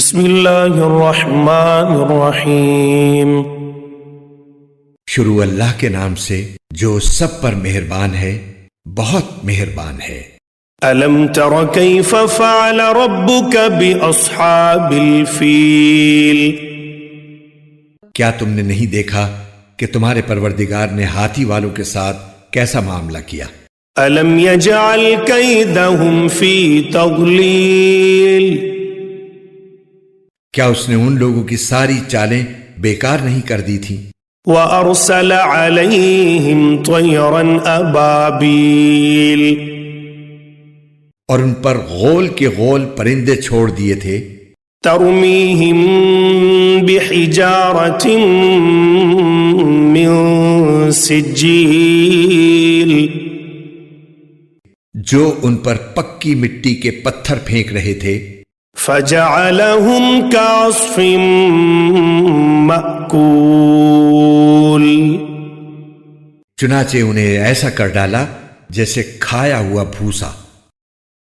بسم اللہ الرحمن الرحیم۔ شروع اللہ کے نام سے جو سب پر مہربان ہے، بہت مہربان ہے۔ الم تر کیف فعل ربک باصحاب الفیل، کیا تم نے نہیں دیکھا کہ تمہارے پروردگار نے ہاتھی والوں کے ساتھ کیسا معاملہ کیا؟ الم یجعل کیدہم فی تضلیل، کیا اس نے ان لوگوں کی ساری چالیں بیکار نہیں کر دی تھیں؟ وارسل علیہم طیرا ابابیل، اور ان پر غول کے غول پرندے چھوڑ دیے تھے، ترمیہم بحجارۃ من سجیل، جو ان پر پکی مٹی کے پتھر پھینک رہے تھے، فجعلہم کعصف مأکول، چنانچہ انہیں ایسا کر ڈالا جیسے کھایا ہوا بھوسا۔